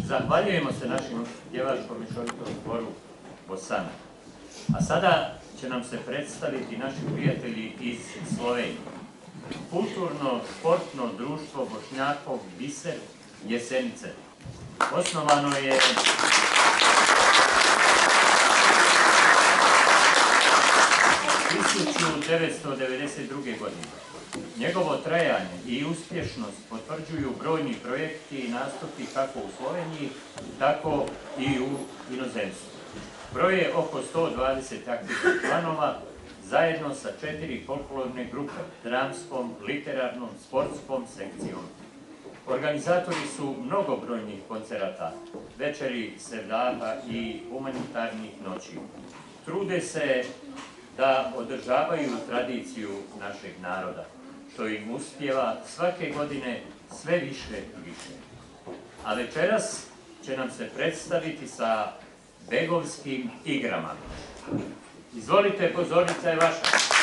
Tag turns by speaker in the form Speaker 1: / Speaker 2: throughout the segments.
Speaker 1: Zahvaljujemo se našim pjevačkom mješovitom zboru Bosana. A sada će nam se predstaviti naši prijatelji iz Slovenije. Kulturno-sportno društvo Bošnjakov Biser Jesenice. Osnovano je 1992. godine. Njegovo trajanje i uspješnost potvrđuju brojni projekti i nastupi kako u Sloveniji, tako i u inozemstvu. Broje oko 120 aktivnih članova, zajedno sa 4 folklorne grupe, dramskom, literarnom, sportskom sekcijom. Organizatori su mnogobrojnih koncerata, večeri, sevdaha i humanitarnih noći. Trude se da održavaju tradiciju našeg naroda, što im uspijeva svake godine sve više i više. A večeras će nam se predstaviti sa begovskim igrama. Izvolite, pozornica je vaša.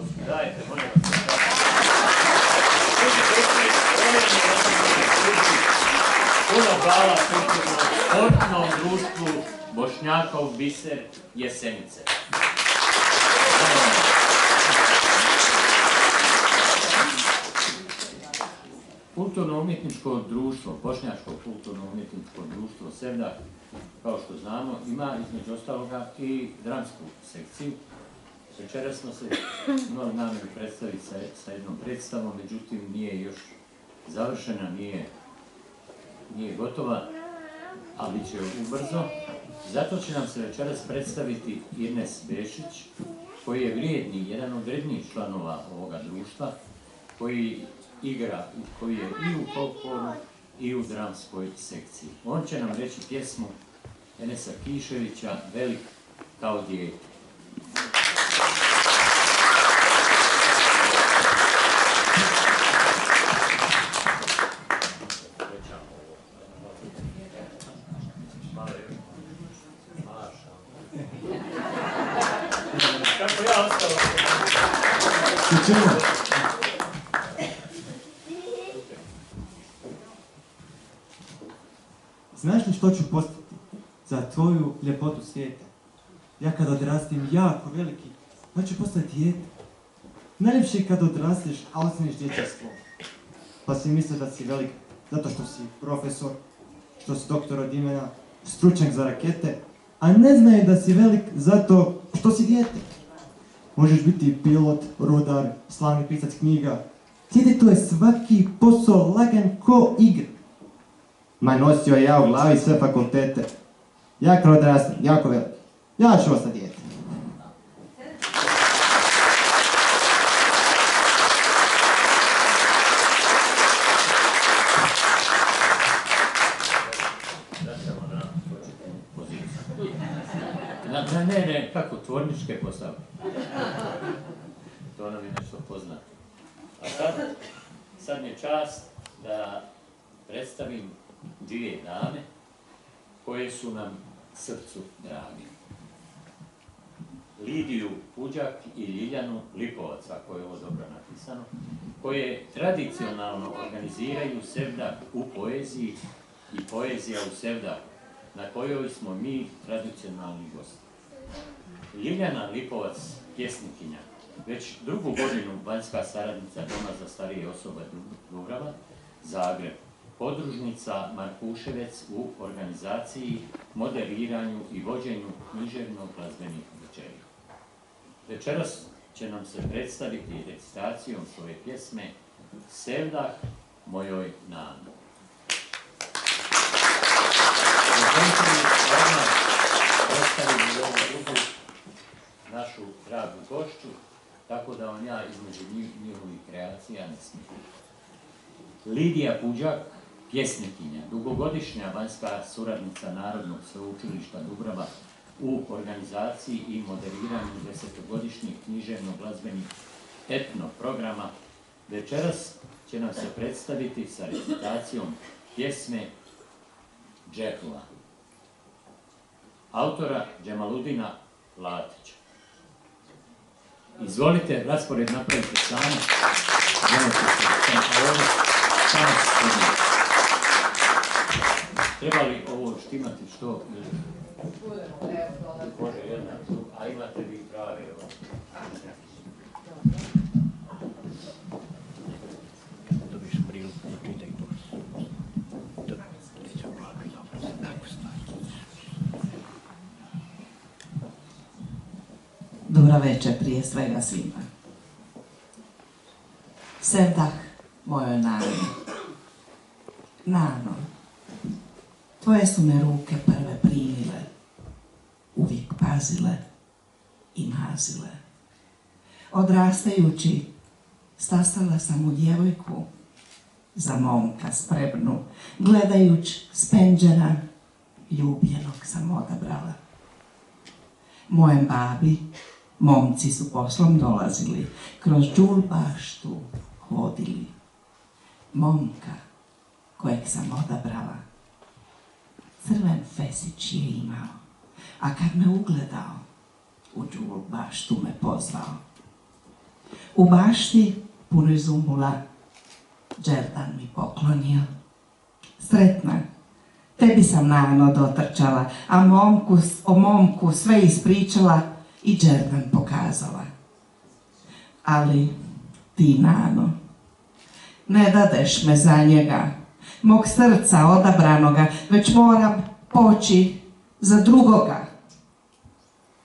Speaker 1: aplauz. Dajte, molim vas. Puno hvala kulturno-sportnom društvu Bošnjakov biser Jesenice. Kulturno-umjetničko društvo, Bošnjačko kulturno-umjetničko društvo Sevdah, kao što znamo, ima između ostaloga i dramsku sekciju. Večeras smo se imali namjeru predstaviti sa jednom predstavom, međutim nije još završena, nije gotova, a bit će ubrzo. Zato će nam se večeras predstaviti Irnes Bešić, koji je vrijedni, jedan od vrednijih članova ovoga društva, koji igra, koji je i u folkloru i u dramskoj sekciji. On će nam reći pjesmu Enesa Kiševića, Velik kao dijete. Kako ja ostalo?
Speaker 2: Znaš li što ću postati za tvoju ljepotu svijeta? Ja kad odrastim jako veliki, pa ću postati dijete. Najljepše je kad odrasteš, a ostaneš dječarstvo. Pa si misle da si velik zato što si profesor, što si doktor od imena, stručnjak za rakete, a ne znaju da si velik zato što si dijete. Možeš biti pilot, rudar, slavni pisac knjiga. Djetetu je svaki posao lagan ko igra. Ma nosio ja u glavi sve fakultete. Ja kad odrastam, jako velik. Ja ću ostati dijete.
Speaker 1: Ne, kako tvorničke postavke. To nam je nešto poznato. A sad mi je čast da predstavim dvije dame koje su nam srcu dragi. Lidiju Puđak i Ljiljanu Lipovac, ako je ovo dobro napisano, koje tradicionalno organiziraju Sevdah u poeziji i poezija u Sevdahu, na kojoj smo mi tradicionalni gosti. Ljiljana Lipovac, pjesnikinja, već drugu godinu vanjska saradnica Doma za starije osobe Dubrava, Zagreb, podružnica Markuševec u organizaciji, moderiranju i vođenju književno-glazbenih večeri. Večeras će nam se predstaviti recitacijom svoje pjesme Sevdah mojoj nami. Predstavim ovu drugu našu dragu gošću, tako da vam ja između njihovih kreacija ne smijem. Lidija Puđak, pjesnikinja, dugogodišnja vanjska suradnica Narodnog sveučilišta Dubrava u organizaciji i moderiranju 10-godišnjih književno-glazbenih etno programa, večeras će nam se predstaviti sa recitacijom pjesme Džehla, autora Džemaludina Latića. Izvolite, raspored napravite sami. Treba li ovo štimati što? Može jedna, a imate vi prave ovo.
Speaker 3: Dobiš priliku, čitaj to.
Speaker 4: Dobra večer prije svega svima. Sevdah mojoj nani. Nano, tvoje su me ruke prve primile, uvijek pazile i mazile. Odrastajući, stasala sam u djevojku, za momka spremnu, gledajuć s penđera, ljubljenog sam odabrala. Mojem babi, momci su poslom dolazili, kroz džulbaštu hodili. Momka, kojeg sam odabrala, crven fesić je imao, a kad me ugledao, u džulbaštu me pozvao. U bašti punoj zumbula Đerdan mi poklonio. Sretna, tebi sam Nano dotrčala, a o momku sve ispričala i Đerdan pokazala. Ali ti, Nano, ne dadeš me za njega, mog srca odabranoga, već moram poći za drugoga.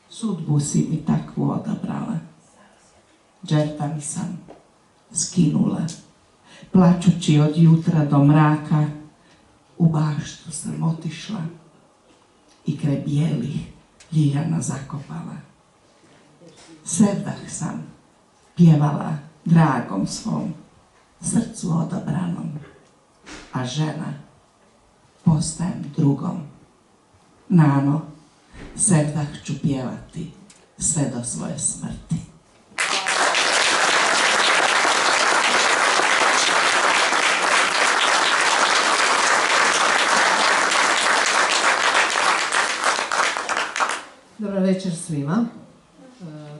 Speaker 4: Sudbu si mi takvu odabrala. Đerdan sam skinula, plačući od jutra do mraka, u baštu sam otišla i kraj bijelih ljiljana zakopala. Sevdah sam pjevala dragom svom, srcu odabranom, a žena postajem drugom. Nano, sevdah ću pjevati sve do svoje smrti.
Speaker 5: Dobar večer svima.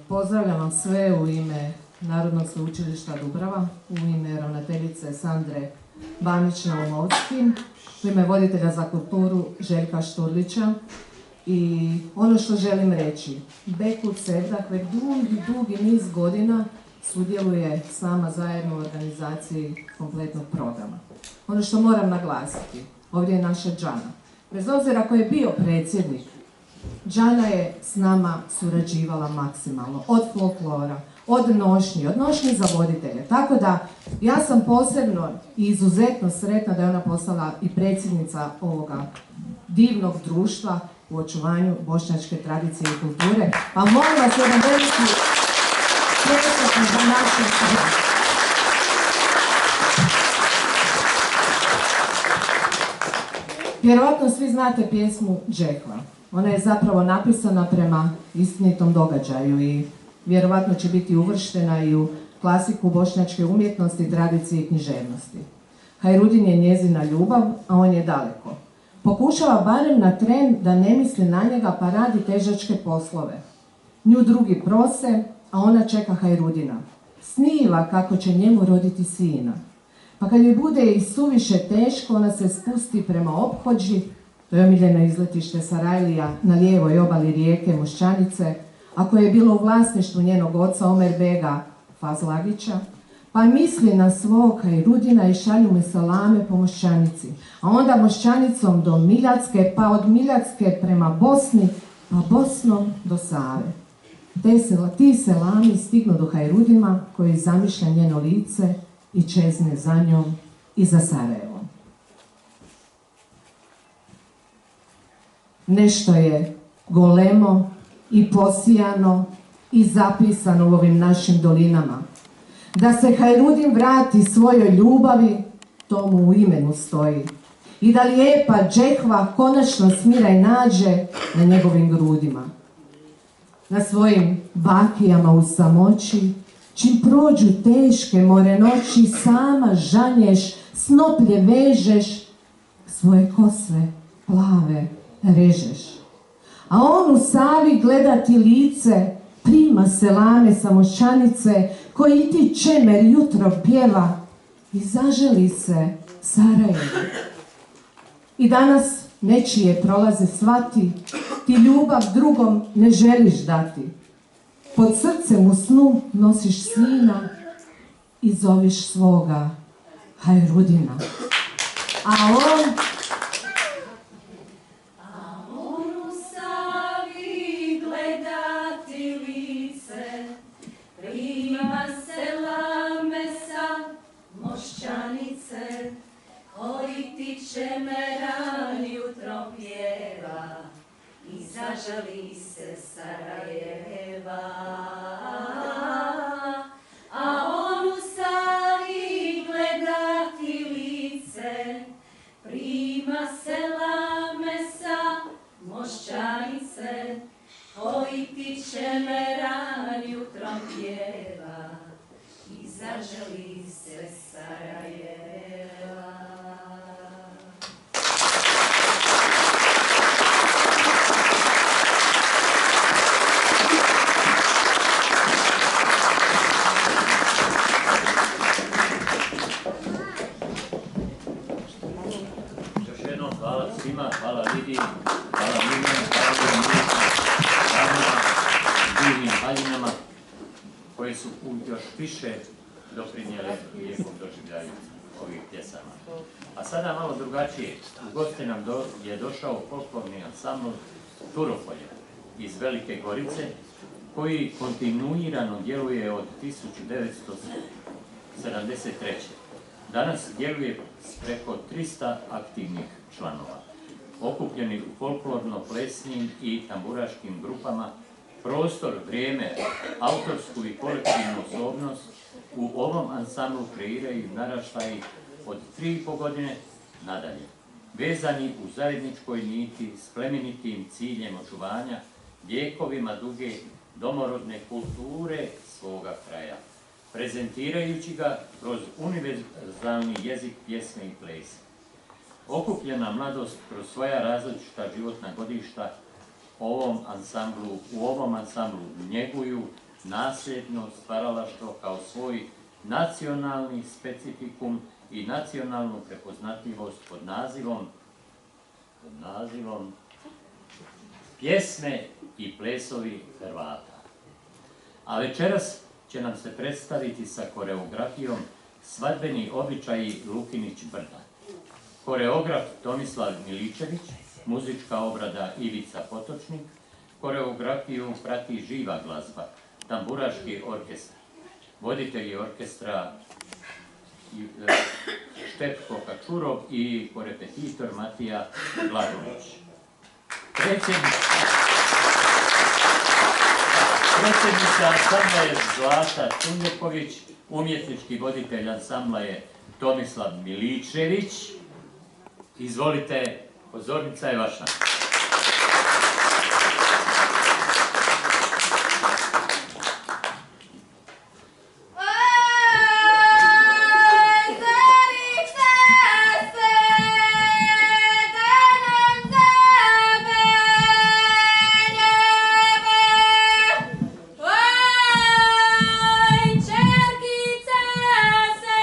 Speaker 5: Pozdravljam vam sve u ime Narodnog sveučilišta Dubrava, u ime ravnateljice Sandre Banić-Naumovski, u ime voditelja za kulturu Željka Šturlića. I ono što želim reći, Bekut Sevdah već dugi niz godina sudjeluje s nama zajedno u organizaciji kompletnog programa. Ono što moram naglasiti, ovdje je naša Džana. Bez obzira ko je bio predsjednik, Džana je s nama surađivala maksimalno, od folklora, od nošnji za voditelje. Tako da ja sam posebno i izuzetno sretna da je ona postala i predsjednica ovoga divnog društva u očuvanju bošnjačke tradicije i kulture. Pa molim vas jedan veliki pljesak za našu Džanu. Vjerovatno svi znate pjesmu Džehva. Ona je zapravo napisana prema istinitom događaju i vjerovatno će biti uvrštena i u klasiku bošnjačke umjetnosti, tradicije i književnosti. Hajrudin je njezina ljubav, a on je daleko. Pokušava barem na tren da ne misli na njega pa radi težačke poslove. Nju drugi prose, a ona čeka Hajrudina. Sniva kako će njemu roditi sina. Pa kad joj bude i suviše teško, ona se spusti prema ophođi, to je omiljeno izletište Sarajlija na lijevoj obali rijeke Mošćanice, a koje je bilo u vlasništvu njenog oca Omer Bega Fazlagića, pa misli na svog Hajrudina i šalju mu salame po Mošćanici, a onda Mošćanicom do Miljacke, pa od Miljacke prema Bosni, pa Bosnom do Save. Ti selami stignu do Hajrudima koji zamišlja njeno lice i čezne za njom i za Sarajevom. Nešto je golemo i posijano i zapisano u ovim našim dolinama. Da se Hajrudin vrati svojoj ljubavi, to mu u imenu stoji. I da lijepa Džehva konačno smiraj nađe na njegovim grudima. Na svojim bakijama u samoći, čim prođu teške more noći, sama žanješ, snoplje vežeš, svoje kose plave režeš. A on u Savi gleda ti lice, prima selame sa Mošćanice, koji ti čemer jutro pjeva i zaželi se Sarajevo. I danas nečije prolaze svati, ti ljubav drugom ne želiš dati. Pod srcem u snu nosiš sina i zoviš svoga Hajrudina. A on
Speaker 6: u Savi gleda ti lice, prima selame sa Mošćanice, koji ti čemeran jutro pjeva i zažali se Sarajeva. A on u Savi gleda ti lice, prima selame sa Mošćanice, koji ti čemeran jutro pjeva i zaželi se Sarajeva.
Speaker 1: vidim, hvala Milan, hvala divnim haljinama koje su još više doprinijele lijepom doživljaju ovih pjesama. A sada malo drugačije. U goste nam je došao folklorni ansambl Turopolje iz Velike Gorice, koji kontinuirano djeluje od 1973. Danas djeluje s preko 300 aktivnih članova, okupljeni u folklorno-plesnim i tamburaškim grupama. Prostor, vrijeme, autorsku i kolektivnu osobnost u ovom ansamblu kreiraju naraštaji od 3,5 godine nadalje, vezani u zajedničkoj niti s plemenitim ciljem očuvanja vjekovima duge domorodne kulture svoga kraja, prezentirajući ga kroz univerzalni jezik pjesme i plesa. Okupljena mladost kroz svoja različita životna godišta u ovom ansamblu njeguju nasljedno stvaralaštvo kao svoj nacionalni specifikum i nacionalnu prepoznatljivost pod nazivom Pjesme i plesovi Hrvata. A večeras će nam se predstaviti sa koreografijom Svadbeni običaji Lukinić Brda. Koreograf Tomislav Miličević, muzička obrada Ivica Potočnik, koreografiju prati živa glazba, tamburaški orkestar, voditelji orkestra Štepko Kačurov i korepetitor Matija Glagović. Predsjednica ansambla je Zlata Tunjeković, umjetnički voditelj ansambla je Tomislav Miličević. Izvolite, pozornica je vaša.
Speaker 6: Čerkice se,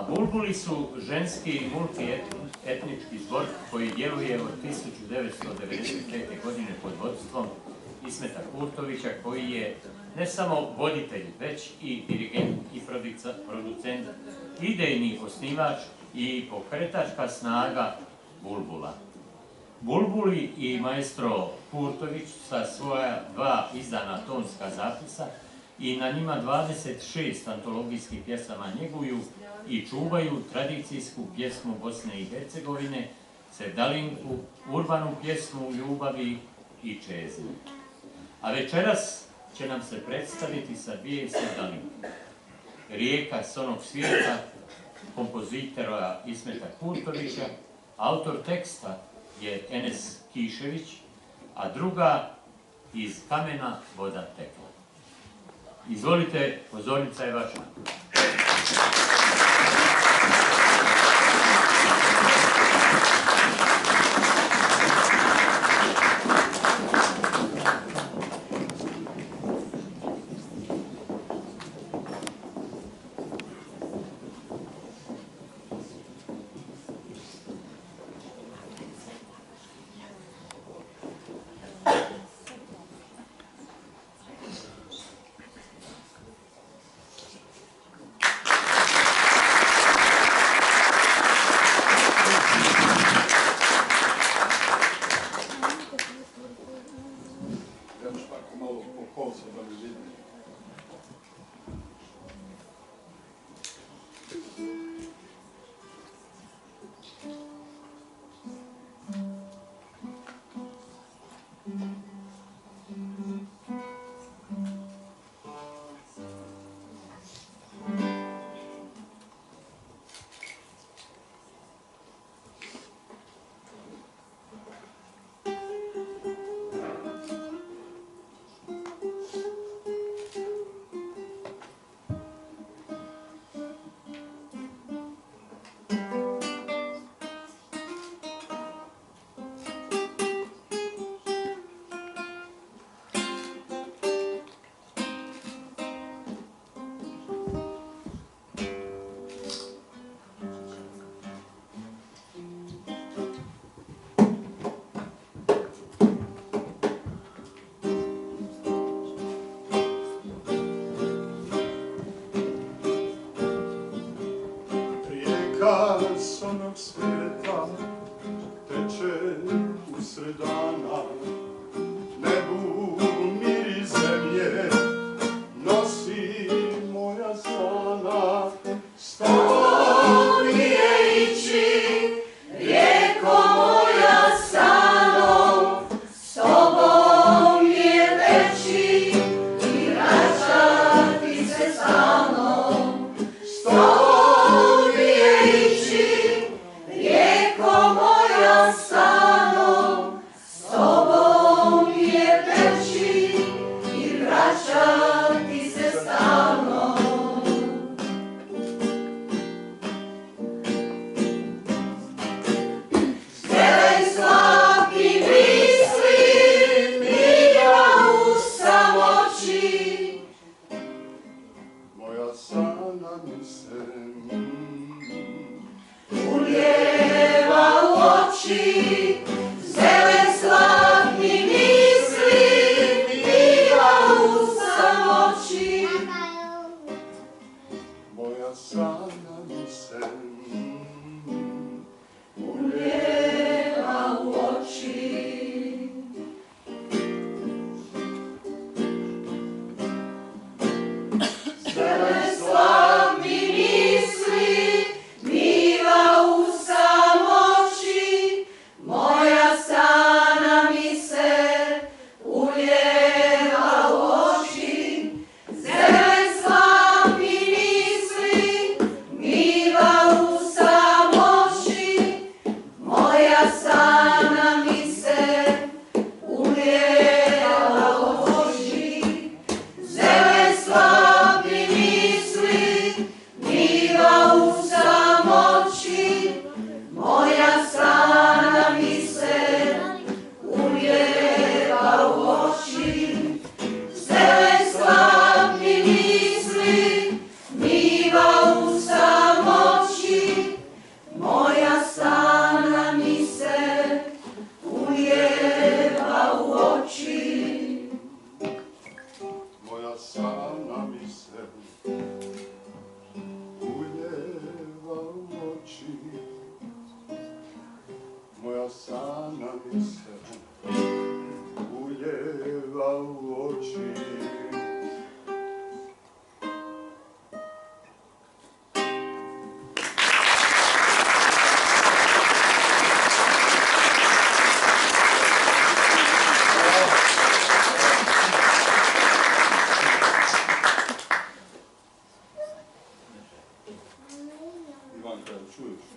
Speaker 1: A Bulbuli su ženski multietnički zbor koji djeluje od 1995. godine pod vodstvom Ismeta Kurtovića, koji je ne samo voditelj, već i dirigent i producent, idejni osnivač i pokretačka snaga Bulbula. Bulbuli i maestro Kurtović sa svoja 2 izdana tonska zapisa i na njima 26 antologijskih pjesama njeguju i čuvaju tradicijsku pjesmu Bosne i Hercegovine, sevdalinku, urbanu pjesmu ljubavi i čeznu. A večeras će nam se predstaviti sa 2 sevdalinke. Rijeka s onog svijeta, kompozitora Ismeta Kurtovića, autor teksta je Enes Kišević, a druga Iz kamena voda tekla. Izvolite, pozornica je vaša.
Speaker 7: S onog svijeta teče usred dana, nebu miris zemlje nosi moja sana. S tobom mi je ići, rijeko moja sano, s tobom mi je teći i vraćati se stalno. S tobom mi je ići, rijeko moja sano, s tobom mi je teći i vraćati se stalno. Zelej slatki misli, miga u samoći, moja sana mi se ulijeva u oči. Zelen slatki misli, miga u samoći, moja sana mi se ulijeva u oči. Zelen slatki misli, miga u samoći, moja sana mi se ulijeva u oči. Zelen slatki misli, miga u samoći,
Speaker 8: Ivanka, čuješ?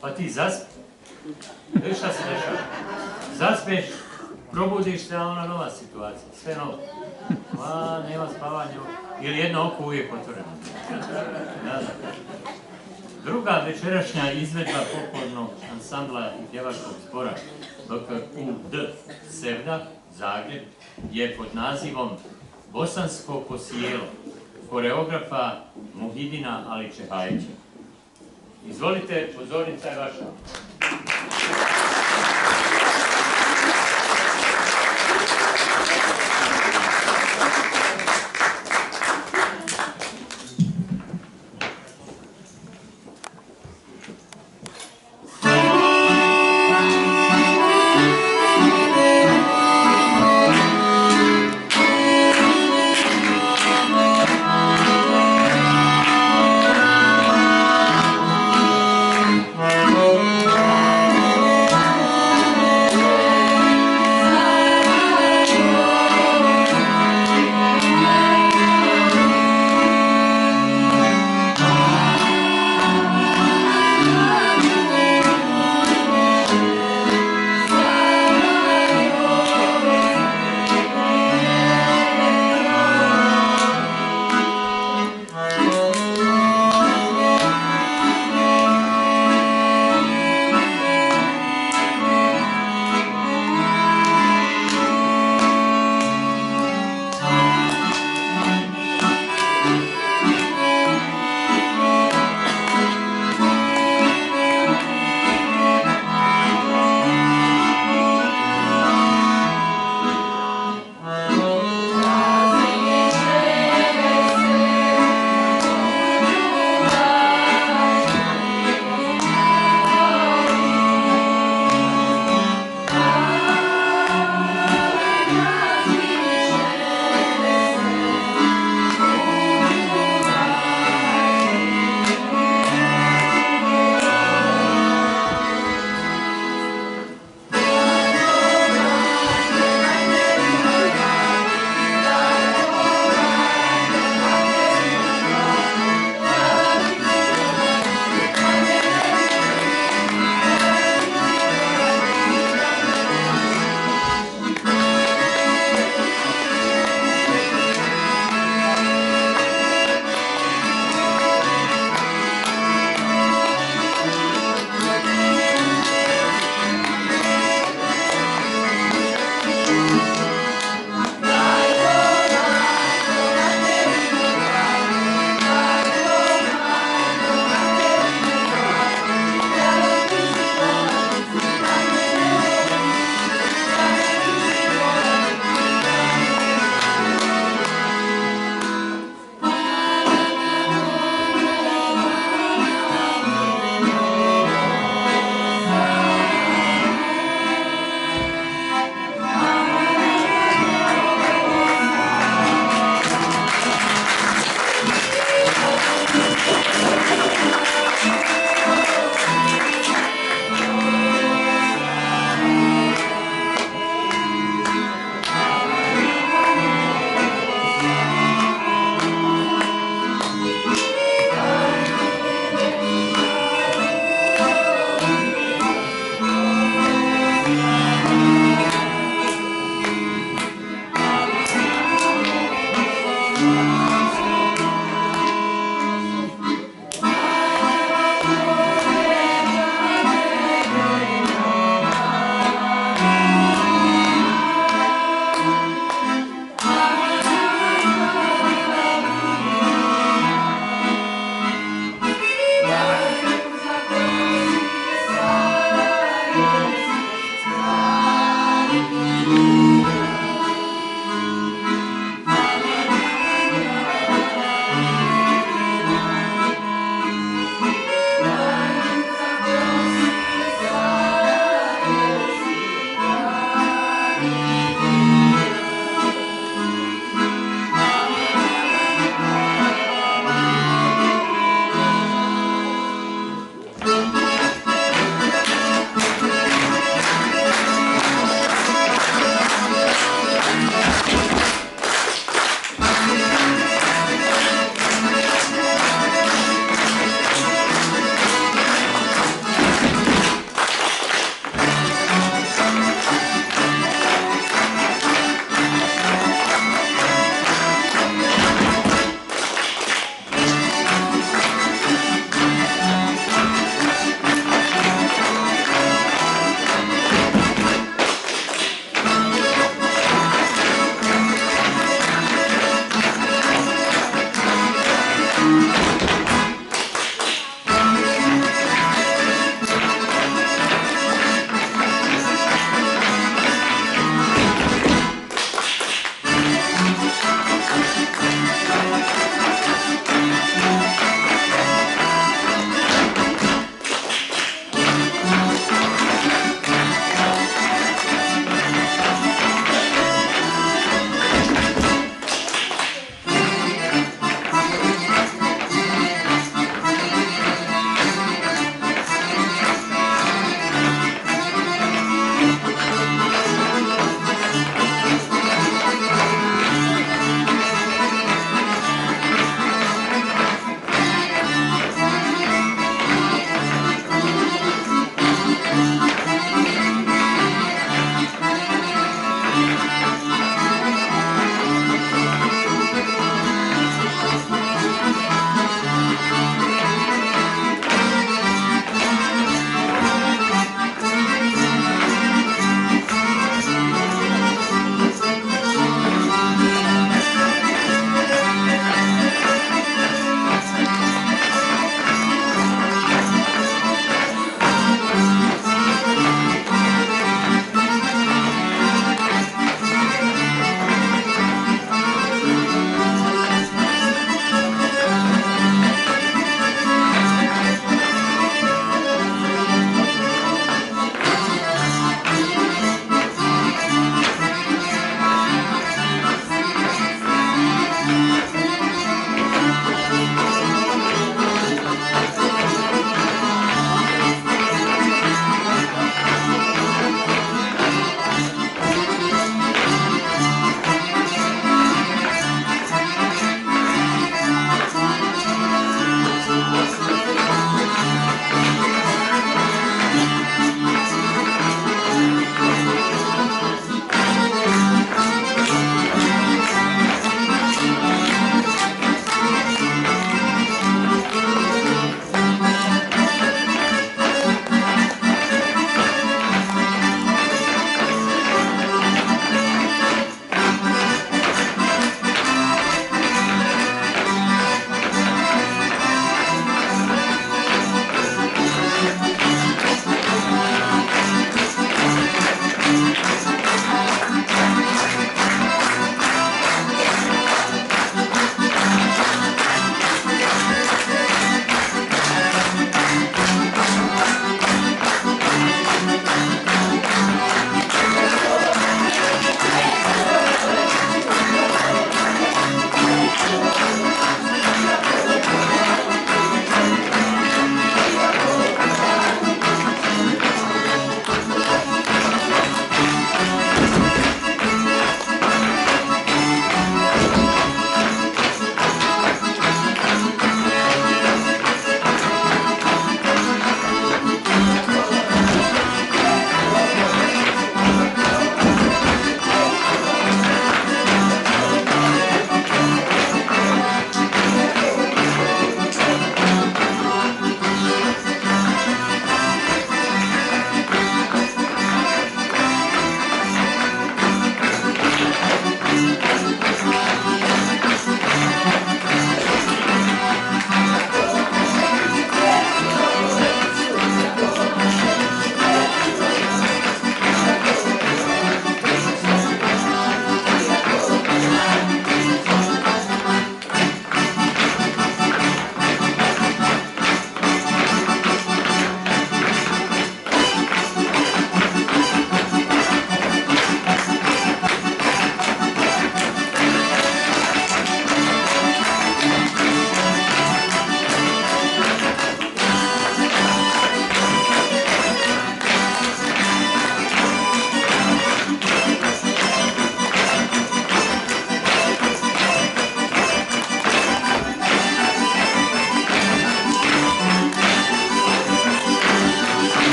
Speaker 1: Pa ti zaspeš. Viš šta se dešava? Zaspeš, probudiš se, a ona nova situacija, sve novo. Ma, nema spavanja. Ili jedno oko uvijek otvoreno. Druga večerašnja izvedba folklornog ansambla i pjevačkog zbora Dr. U.D. Sevda, Zagreb, je pod nazivom Bosansko posijelo, koreografa Muhidina Aličehajića. Izvolite, pozornica je vaša.
Speaker 7: Oh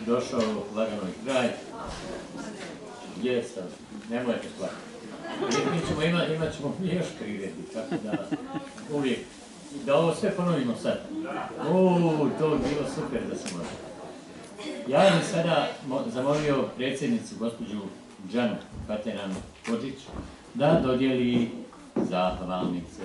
Speaker 1: došao lagano i kraj. Gdje sam? Nemojte plakati. Imat ćemo još priredbi, tako da uvijek, da ovo sve ponovimo sad. To bi bilo super da se može. Ja bih sada zamolio predsjednicu, gospođu Džanu Kateranu Kodžić, da dodijeli zahvalnice.